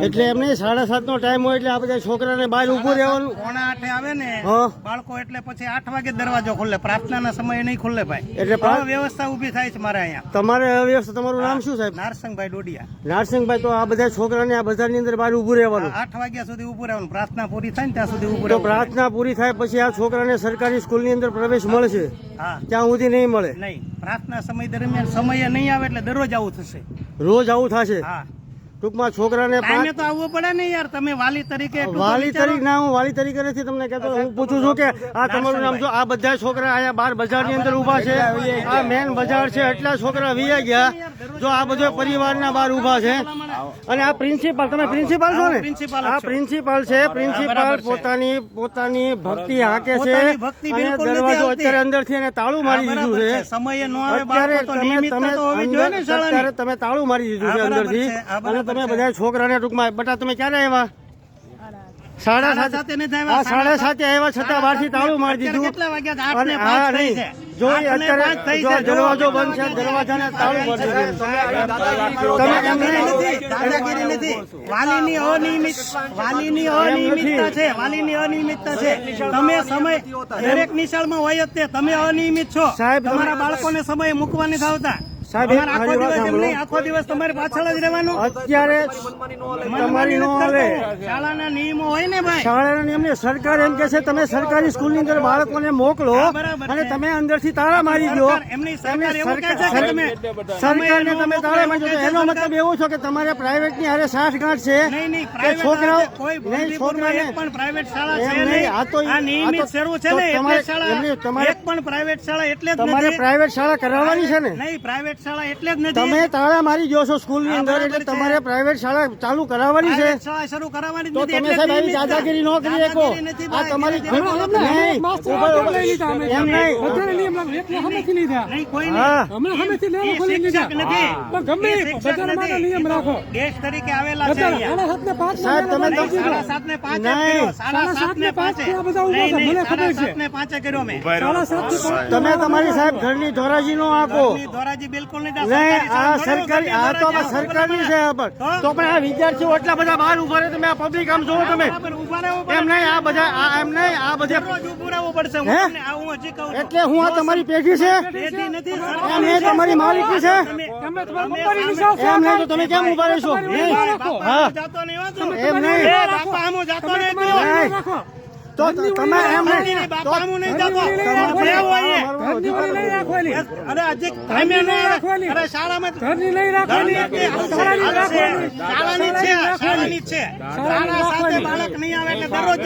એટલે એમને 7:30 નો ટાઈમ હોય એટલે આ બધા છોકરાને બહાર ઉભું રહેવાનું. 7:45 આવે ને બાળકો એટલે પછી 8 વાગે દરવાજો ખુલે. પ્રાર્થનાના સમયે નહીં ખુલે ભાઈ. એટલે વ્યવસ્થા ઉભી થાય છે મારે અહીંયા. તમારે વ્યવસ્થા, તમારું નામ શું સાહેબ? નારસિંહભાઈ ડોડિયા. નારસિંહભાઈ, તો આ બધા છોકરાને આ બજારની અંદર બહાર ઉભું રહેવાનું. 8 વાગ્યા સુધી ઉભું રહેવાનું. પ્રાર્થના પૂરી થાય ને ત્યાં સુધી ઉભું રહેવાનું. પ્રાર્થના પૂરી થાય પછી આ છોકરાને સરકારી સ્કૂલની અંદર પ્રવેશ મળશે? ત્યાં સુધી નહીં મળે. નહીં, પ્રાર્થના સમય દરમિયાન સમયે નહીં આવે એટલે દરરોજ આવું થશે. રોજ આવું થશે? ટૂંકમાં છોકરાને તો આવવું પડે ને યાર. તમે વાલી તરીકે ના, હું વાલી તરીકે નથી તમને કહેતો. હું પૂછું છું કે આ તમારું નામ? જો આ બધા છોકરા અહીંયા બહાર બજારની અંદર ઉભા છે, આ મેન બજાર છે, એટલા છોકરા વીયા ગયા. જો આ બધો પરિવારના બહાર ઉભા છે. અને આ પ્રિન્સિપાલ, તમે પ્રિન્સિપાલ છો ને? આ પ્રિન્સિપાલ છે. પ્રિન્સિપાલ પોતાની ભક્તિ હાકે છે અને દરવાજો અત્યારે અંદરથી એને તાળું મારી દીધું છે. સમયે ન આવે અત્યારે તમે તાળું મારી દીધું છે અંદરથી. અને તમે બધા છોકરાને ટૂંકમાં બટા તમે ક્યારે આવ્યા? 7:30 આવ્યા છતાં બહારથી તાળું મારી દીધું. અને હા નહીં, જો અત્યારે દરવાજો બંધ છે, દરવાજાને તાળું મારી દીધું. તમે એમ દાદાગીરી નથી. વાલીની અનિયમિતતા છે. વાલીની અનિયમિતતા છે. તમે સમય દરેક નિશાળમાં હોય જ તે. તમે અનિયમિત છો સાહેબ. તમારા બાળકોને સમય મૂકવા નથી આવતા સાહેબ. આખો દિવસ તમારી પાછળ જ રહેવાનું. અત્યારે તમારી નો આવે. શાળાના નિયમો હોય ને ભાઈ. શાળાના નિયમ ને સરકાર એમ કે છે તમે સરકારી સ્કૂલ ની અંદર બાળકોને મોકલો અને તમે અંદરથી તાળા મારી દો. સરકારને તમે તાળા મારી દો. એનો મતલબ એવો છો કે તમારે પ્રાઇવેટ ની હારે સાઠગાંઠ છે કે છોકરાઓ છોકરાને પણ પ્રાઇવેટ શાળા છે નહીં. આ નિયમિત શરૂ છે ને એટલે શાળા એક પણ પ્રાઇવેટ શાળા એટલે જ તમારે પ્રાઇવેટ શાળા કરાવવાની છે ને? નહીં, પ્રાઇવેટ શાળા એટલે જ નથી. તમે તાળા મારી દો છો સ્કૂલ ની અંદર એટલે તમારે પ્રાઇવેટ શાળા ચાલુ કરાવવાની છે. શાળા શરૂ કરાવવાની તો તમે સાહેબ આવી દાદાગીરી ન કરી શકો. આ તમારી એમ ગેસ તરીકે આવેલા છે સાહેબ. તમે 7:05 કર્યો મેં. તમે તમારી સાહેબ ઘરની ધોરાજી નો આપો. ધોરાજી બિલકુલ નહીં. આ સરકારી, આ તો સરકારની છે. તો પણ આ વિદ્યાર્થીઓ એટલા બધા બહાર ઉભા રહે. તમે આ પબ્લિક આમ જોવો તમે. એમ નહીં, આ બધા એમ નહીં, આ બધે એટલે હું આ તમારી પેઢી છે એમ નહીં, તમારી માલિકી છે એમ નહીં. તો તમે કેમ ઉભા રહેશો? હા એમ નહીં. તો તમે એમ નહીં. શાળામાં બાળક નહીં આવે એટલે દરરોજ